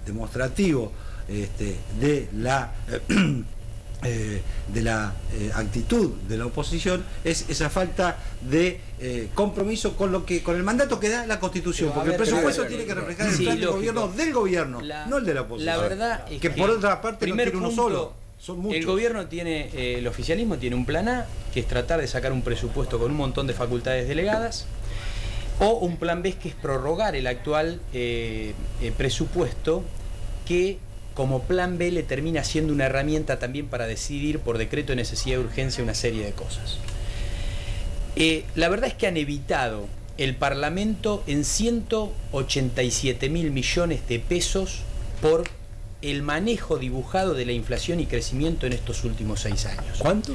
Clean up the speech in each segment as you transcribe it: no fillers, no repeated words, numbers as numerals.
demostrativo de la actitud de la oposición es esa falta de compromiso con el mandato que da la Constitución, porque el presupuesto tiene que reflejar el plan de gobierno del gobierno, no el de la oposición. La verdad es que por otra parte no tiene uno solo. El gobierno tiene, el oficialismo tiene un plan A, que es tratar de sacar un presupuesto con un montón de facultades delegadas, o un plan B, que es prorrogar el actual presupuesto, que como plan B le termina siendo una herramienta también para decidir por decreto de necesidad de urgencia una serie de cosas. La verdad es que han evitado el Parlamento en 187.000 millones de pesos por el manejo dibujado de la inflación y crecimiento en estos últimos 6 años. ¿Cuánto?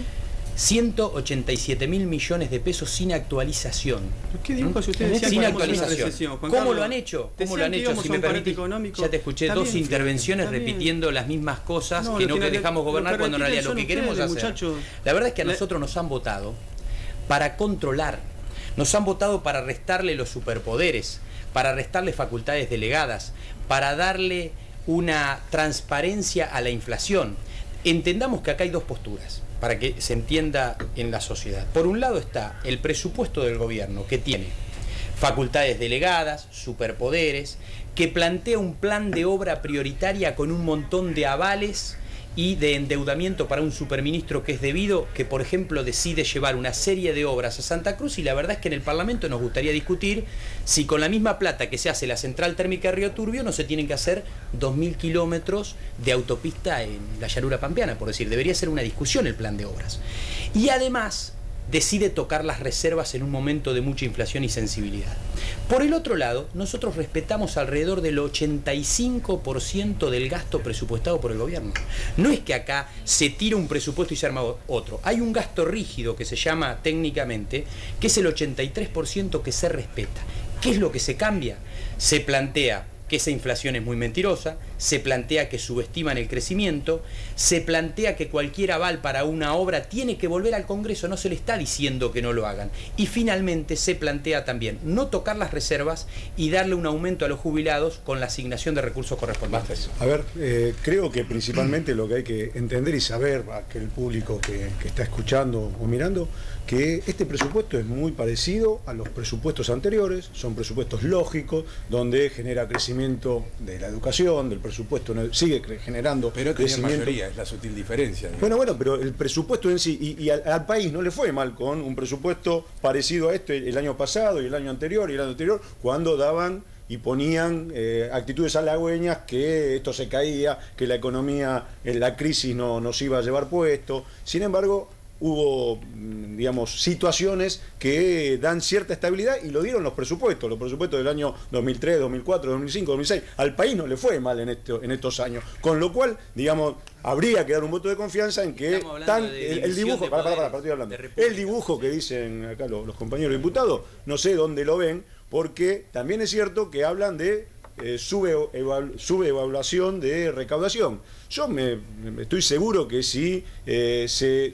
187.000 millones de pesos sin actualización. ¿Qué dibujo si usted decía sin que actualización? ¿Cómo lo han hecho? ¿Cómo lo han hecho? Si me permite, ya te escuché dos intervenciones repitiendo las mismas cosas, que no dejamos gobernar, cuando en realidad lo que queremos hacer. La verdad es que a nosotros nos han votado para controlar, nos han votado para restarle los superpoderes, para restarle facultades delegadas, para darle una transparencia a la inflación. Entendamos que acá hay dos posturas para que se entienda en la sociedad. Por un lado está el presupuesto del gobierno, que tiene facultades delegadas, superpoderes, que plantea un plan de obra prioritaria con un montón de avales y de endeudamiento para un superministro que es debido, que por ejemplo decide llevar una serie de obras a Santa Cruz, y la verdad es que en el Parlamento nos gustaría discutir si con la misma plata que se hace la central térmica de Río Turbio no se tienen que hacer 2.000 kilómetros de autopista en la llanura pampeana, por decir. Debería ser una discusión el plan de obras. Y además decide tocar las reservas en un momento de mucha inflación y sensibilidad. Por el otro lado, nosotros respetamos alrededor del 85% del gasto presupuestado por el gobierno. No es que acá se tira un presupuesto y se arma otro. Hay un gasto rígido que se llama técnicamente, que es el 83% que se respeta. ¿Qué es lo que se cambia? Se plantea que esa inflación es muy mentirosa, se plantea que subestiman el crecimiento, se plantea que cualquier aval para una obra tiene que volver al Congreso, no se le está diciendo que no lo hagan. Y finalmente se plantea también no tocar las reservas y darle un aumento a los jubilados con la asignación de recursos correspondientes. A ver, creo que principalmente lo que hay que entender y saber, que el público que está escuchando o mirando, que este presupuesto es muy parecido a los presupuestos anteriores, son presupuestos lógicos, donde genera crecimiento de la educación, del presupuesto sigue generando crecimiento. Mayoría, es la sutil diferencia. Bueno, pero el presupuesto en sí, y al país no le fue mal con un presupuesto parecido a este el año pasado y el año anterior y el año anterior, cuando daban y ponían actitudes halagüeñas, que esto se caía, que la economía, la crisis no nos iba a llevar puesto. Sin embargo, hubo, digamos, situaciones que dan cierta estabilidad, y lo dieron los presupuestos del año 2003, 2004, 2005, 2006. Al país no le fue mal en estos años, con lo cual, digamos, habría que dar un voto de confianza en que el dibujo, estoy hablando. El dibujo que dicen acá los compañeros diputados, no sé dónde lo ven, porque también es cierto que hablan de subevaluación de recaudación. Yo estoy seguro que si se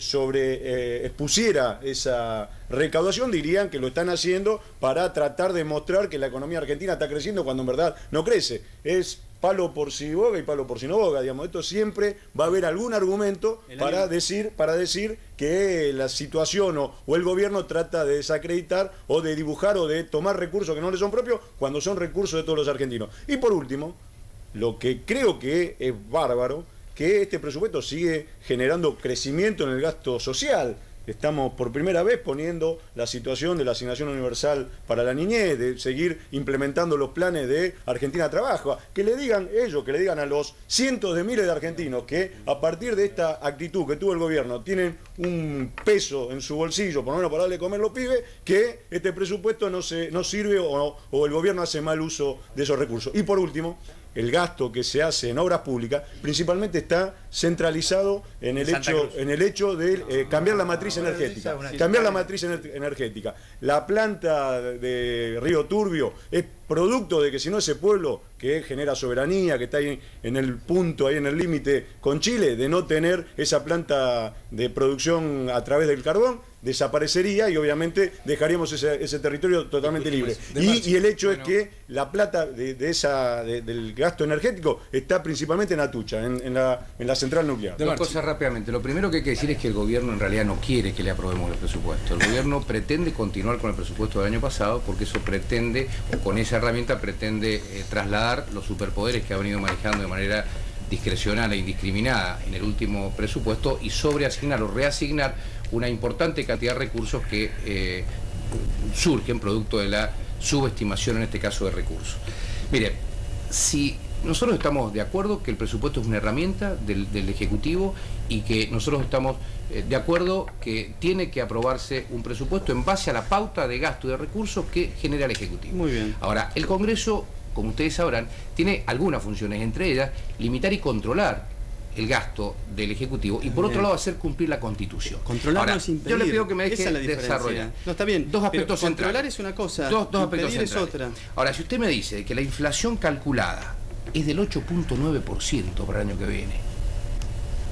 expusiera esa recaudación, dirían que lo están haciendo para tratar de mostrar que la economía argentina está creciendo, cuando en verdad no crece. Es palo por si boga y palo por si no boga, digamos. Esto siempre va a haber algún argumento para decir que la situación o el gobierno trata de desacreditar o de dibujar o de tomar recursos que no le son propios, cuando son recursos de todos los argentinos. Y por último, lo que creo que es bárbaro, que este presupuesto sigue generando crecimiento en el gasto social. Estamos por primera vez poniendo la situación de la asignación universal para la niñez, de seguir implementando los planes de Argentina Trabaja, que le digan a los cientos de miles de argentinos que a partir de esta actitud que tuvo el gobierno tienen un peso en su bolsillo, por lo menos para darle de comer a los pibes, que este presupuesto no sirve o el gobierno hace mal uso de esos recursos. Y por último, el gasto que se hace en obras públicas principalmente está centralizado en el hecho de cambiar la matriz energética. La planta de Río Turbio es producto de que si no ese pueblo que genera soberanía, que está ahí en el punto, ahí en el límite con Chile, de no tener esa planta de producción a través del carbón, desaparecería y obviamente dejaríamos ese territorio totalmente libre. Y el hecho es que la plata del gasto energético está principalmente en Atucha, en la central nuclear. Dos cosas rápidamente. Lo primero que hay que decir es que el gobierno en realidad no quiere que le aprobemos el presupuesto. El gobierno pretende continuar con el presupuesto del año pasado porque eso pretende, o con esa herramienta pretende trasladar los superpoderes que ha venido manejando de manera discrecional e indiscriminada en el último presupuesto y sobreasignar o reasignar una importante cantidad de recursos que surgen producto de la subestimación, en este caso, de recursos. Mire, si nosotros estamos de acuerdo que el presupuesto es una herramienta del Ejecutivo y que nosotros estamos de acuerdo que tiene que aprobarse un presupuesto en base a la pauta de gasto de recursos que genera el Ejecutivo. Muy bien. Ahora, el Congreso, como ustedes sabrán, tiene algunas funciones, entre ellas limitar y controlar el gasto del Ejecutivo y por otro lado hacer cumplir la Constitución. Controlar no es impedir. Yo le pido que me deje desarrollar. No, está bien. Dos aspectos centrales. Controlar es una cosa, dos aspectos centrales. Es otra. Ahora, si usted me dice que la inflación calculada es del 8.9% para el año que viene,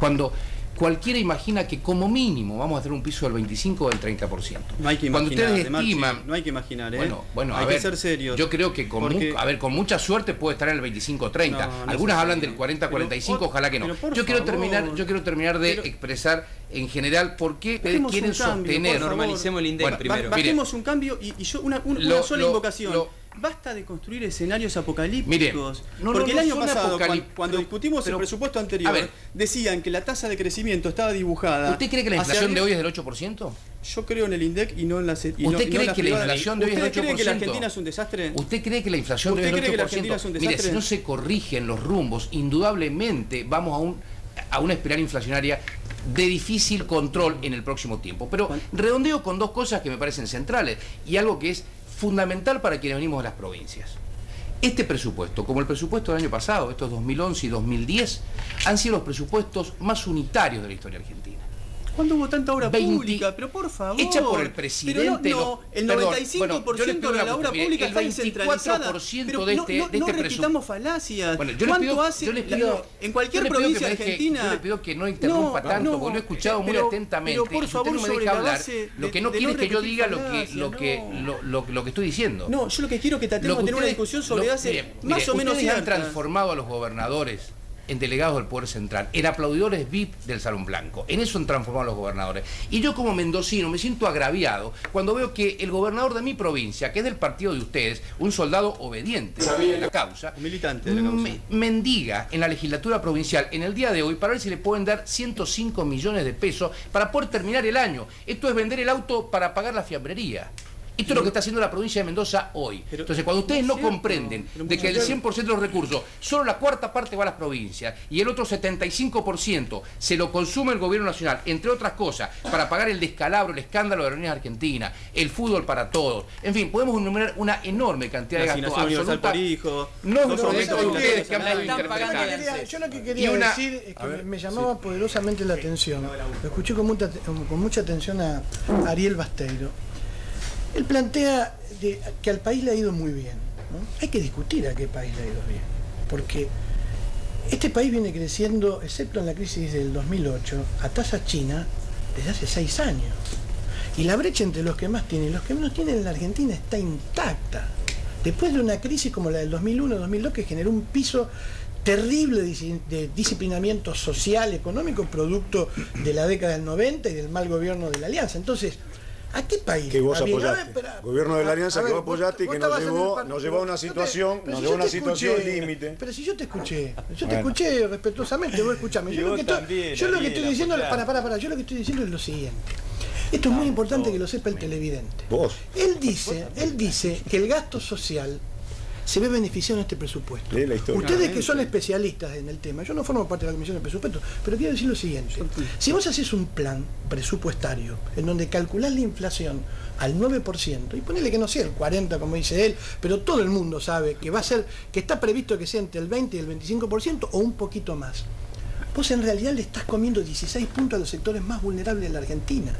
cuando cualquiera imagina que como mínimo vamos a hacer un piso del 25 o del 30%. No hay que imaginar. Cuando ustedes estiman, no hay que imaginar, Bueno, hay que ser serios. Yo creo que con mucha suerte puede estar en el 25 o 30. No algunas hablan del 40-45, ojalá que no. Yo quiero terminar de expresar en general por qué ustedes quieren sostener. Normalicemos el INDEC primero. Bajemos un cambio y yo una sola invocación. Basta de construir escenarios apocalípticos. Porque el año pasado, cuando discutimos el presupuesto anterior, decían que la tasa de crecimiento estaba dibujada. ¿Usted cree que la inflación de hoy es del 8%? Yo creo en el INDEC y no en la ¿Usted cree que la inflación de hoy es del 8%? ¿Usted cree que la Argentina es un desastre? ¿Usted cree que la inflación de hoy es del 8%? Mire, si no se corrigen los rumbos, indudablemente vamos a una espiral inflacionaria de difícil control en el próximo tiempo. Pero redondeo con dos cosas que me parecen centrales y algo que es fundamental para quienes venimos de las provincias. Este presupuesto, como el presupuesto del año pasado, estos 2011 y 2010, han sido los presupuestos más unitarios de la historia argentina. ¿Cuándo hubo tanta obra pública? Pero por favor. Hecha por el presidente. No, el 95% de la obra pública está descentralizada. No repitamos falacias. ¿Cuánto hace en cualquier provincia argentina? Yo le pido que no interrumpa tanto, porque lo he escuchado muy atentamente. Pero por favor, no me deja hablar. Lo que no quiere es que yo diga lo que estoy diciendo. No, yo lo que quiero es que tratemos de tener una discusión sobre base más o menos cierta. Ustedes han transformado a los gobernadores en delegados del Poder Central, en aplaudidores VIP del Salón Blanco. En eso han transformado a los gobernadores. Y yo como mendocino me siento agraviado cuando veo que el gobernador de mi provincia, que es del partido de ustedes, un soldado obediente de la causa, un militante de la causa, mendiga en la legislatura provincial en el día de hoy para ver si le pueden dar 105 millones de pesos para poder terminar el año. Esto es vender el auto para pagar la fiambrería. Esto es lo que está haciendo la provincia de Mendoza hoy. Entonces, cuando ustedes no comprenden de que el 100% de los recursos, solo la cuarta parte va a las provincias y el otro 75% se lo consume el gobierno nacional, entre otras cosas, para pagar el descalabro, el escándalo de Aerolíneas Argentinas, el fútbol para todos. En fin, podemos enumerar una enorme cantidad de gastos absoluta. No ustedes que han podido interpretar. Yo lo que quería decir es que me llamaba poderosamente la atención. Lo escuché con mucha atención a Ariel Basteiro. Él plantea que al país le ha ido muy bien, ¿no? Hay que discutir a qué país le ha ido bien, porque este país viene creciendo, excepto en la crisis del 2008, a tasa china desde hace 6 años. Y la brecha entre los que más tienen y los que menos tienen en la Argentina está intacta. Después de una crisis como la del 2001-2002 que generó un piso terrible de disciplinamiento social, económico, producto de la década del 90 y del mal gobierno de la Alianza. Entonces, ¿a qué país? Que vos apoyaste. Gobierno de la Alianza que vos apoyaste y que nos llevó a una situación límite. Pero si yo te escuché respetuosamente, vos escuchame. Yo lo que estoy diciendo, yo lo que estoy diciendo es lo siguiente. Esto es muy importante que lo sepa el televidente. Vos. Él dice que el gasto social se ve beneficiado en este presupuesto. Ustedes que son especialistas en el tema, yo no formo parte de la Comisión de Presupuesto, pero quiero decir lo siguiente. Si vos haces un plan presupuestario en donde calculás la inflación al 9%, y ponele que no sea el 40% como dice él, pero todo el mundo sabe que va a ser, que está previsto que sea entre el 20 y el 25% o un poquito más. Vos en realidad le estás comiendo 16 puntos a los sectores más vulnerables de la Argentina.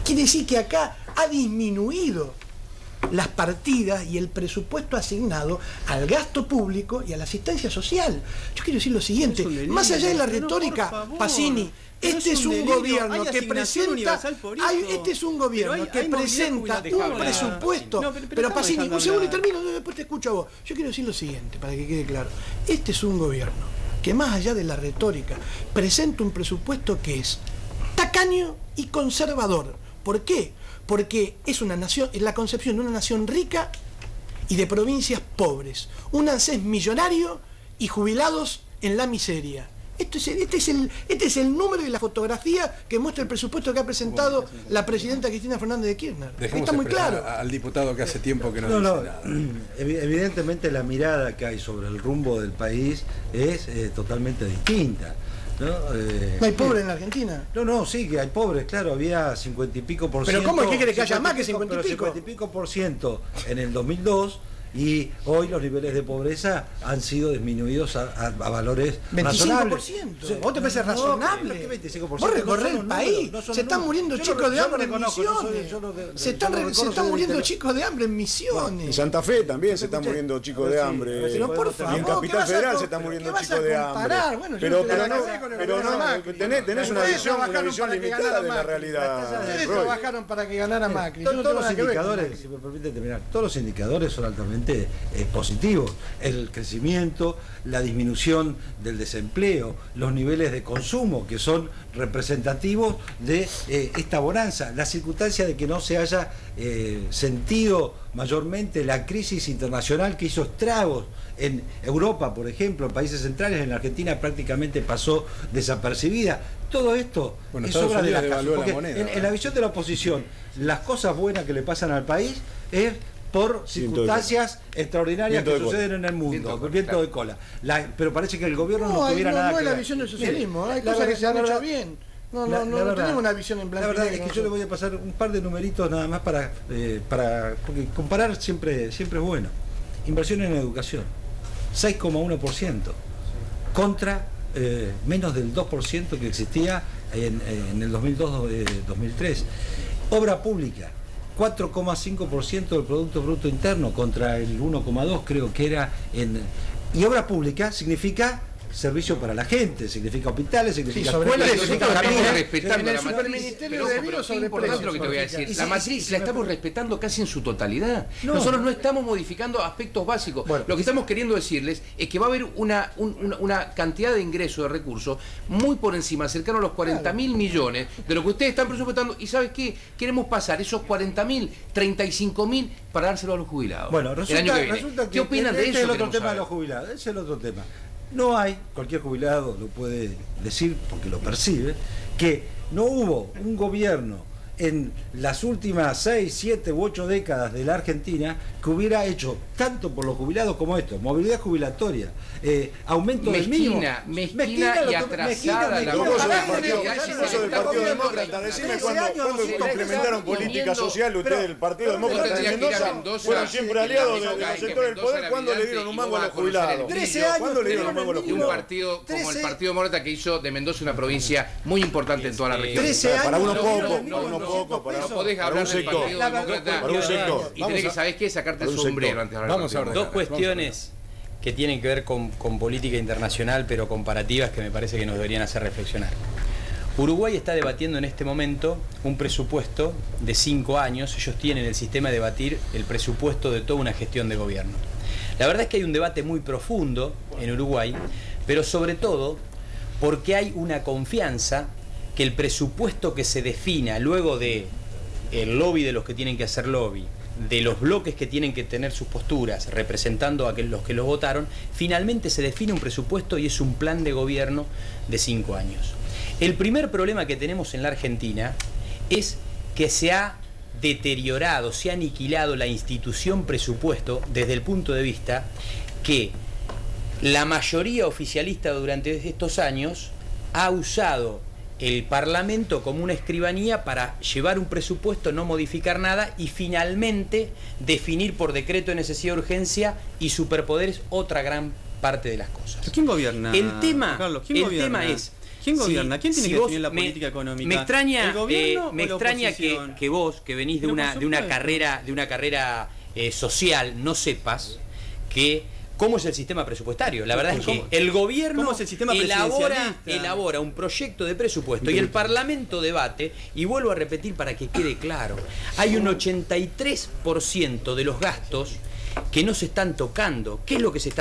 Quiere decir que acá ha disminuido las partidas y el presupuesto asignado al gasto público y a la asistencia social. Yo quiero decir lo siguiente, más allá de la retórica, Pacini, este es un gobierno que presenta, este es un gobierno que presenta un presupuesto, pero Pacini, un segundo y termino, después te escucho a vos. Yo quiero decir lo siguiente, para que quede claro, este es un gobierno que más allá de la retórica, presenta un presupuesto que es tacaño y conservador. ¿Por qué? Porque es una nación, es la concepción de una nación rica y de provincias pobres. Un ANSES millonario y jubilados en la miseria. Este es el número y la fotografía que muestra el presupuesto que ha presentado la presidenta Cristina Fernández de Kirchner. Está muy claro. Al diputado que hace tiempo que no dice nada. Evidentemente la mirada que hay sobre el rumbo del país es totalmente distinta. ¿No? ¿No hay pobres en la Argentina? No, sí, que hay pobres, claro, había 50 y pico por ciento. ¿Pero cómo es que quiere que haya más que 50 y pico? 50 y pico por ciento en el 2002. Y hoy los niveles de pobreza han sido disminuidos a valores 25%. Razonables. ¿Vos te parece razonable? ¿Qué 25%? Vos recorrés el país. Se están muriendo chicos de hambre en Misiones. Se están muriendo chicos de hambre en Misiones. En Santa Fe también se están muriendo chicos de hambre. Pero por favor, y en Capital Federal se están muriendo chicos de hambre. Pero tenés una visión limitada de la realidad. Ustedes trabajaron para que ganara Macri. Todos los indicadores, si me permite terminar, todos los indicadores son altamente positivos. El crecimiento, la disminución del desempleo, los niveles de consumo que son representativos de esta bonanza, la circunstancia de que no se haya sentido mayormente la crisis internacional que hizo estragos en Europa, por ejemplo, en países centrales, en la Argentina prácticamente pasó desapercibida. Todo esto es obra de la moneda. En la visión de la oposición, las cosas buenas que le pasan al país es por circunstancias extraordinarias que suceden en el mundo, viento de cola. Pero parece que el gobierno no tuviera nada que ver. No es la visión del socialismo, hay cosas que se han hecho bien. No tenemos una visión en blanco. La verdad es que yo le voy a pasar un par de numeritos nada más para porque comparar siempre es bueno. Inversión en educación, 6,1% contra menos del 2% que existía en el 2002-2003. Obra pública, 4,5% del Producto Bruto Interno contra el 1,2% creo que era y obra pública significa servicio para la gente, significa hospitales, significa escuelas, significa caminos. Respetando la matriz, pero importante lo que te voy a decir. La matriz la estamos respetando casi en su totalidad. Nosotros no estamos modificando aspectos básicos. Bueno, lo que estamos queriendo decirles es que va a haber una cantidad de ingresos de recursos muy por encima, cercano a los 40.000 millones de lo que ustedes están presupuestando. ¿Y sabes qué? Queremos pasar esos 40.000, 35.000 para dárselo a los jubilados. Bueno, resulta que ¿qué opinan de eso? Este es el otro tema de los jubilados. Ese es el otro tema. No hay, cualquier jubilado lo puede decir porque lo percibe, que no hubo un gobierno en las últimas 6, 7 u 8 décadas de la Argentina que hubiera hecho tanto por los jubilados como esto, movilidad jubilatoria, aumento del mínimo. Mezquina y atrasada. Eso del Partido Demócrata, decime cuándo implementaron política social ustedes del Partido Demócrata de Mendoza, fueron siempre aliados de los sectores del poder. ¿Cuándo le dieron un mango a los jubilados? 13 años. ¿Cuándo le dieron un mango a los jubilados? Un partido como el Partido Demócrata que hizo de Mendoza una provincia muy importante en toda la región. 13 años. Para unos pocos, no podés hablar del Partido Demócrata para un sector. Y tenés que saber qué, sacarte el sombrero antes de hablar. Vamos a ver. Dos cuestiones que tienen que ver con política internacional, pero comparativas que me parece que nos deberían hacer reflexionar. Uruguay está debatiendo en este momento un presupuesto de 5 años. Ellos tienen el sistema de debatir el presupuesto de toda una gestión de gobierno. La verdad es que hay un debate muy profundo en Uruguay, pero sobre todo porque hay una confianza que el presupuesto que se defina luego de el lobby de los que tienen que hacer lobby, de los bloques que tienen que tener sus posturas representando a los que los votaron, finalmente se define un presupuesto y es un plan de gobierno de 5 años. El primer problema que tenemos en la Argentina es que se ha deteriorado, se ha aniquilado la institución presupuesto desde el punto de vista que la mayoría oficialista durante estos años ha usado el Parlamento como una escribanía para llevar un presupuesto, no modificar nada y finalmente definir por decreto de necesidad de urgencia y superpoderes otra gran parte de las cosas. ¿Quién gobierna? El tema, Carlos, ¿quién gobierna? ¿Quién gobierna? ¿Quién tiene que definir la política económica? Me extraña, ¿El gobierno me o la extraña oposición? que vos, que venís de una carrera social no sepas cómo es el sistema presupuestario. La verdad es que el gobierno elabora un proyecto de presupuesto y el Parlamento debate, y vuelvo a repetir para que quede claro, hay un 83% de los gastos que no se están tocando. ¿Qué es lo que se está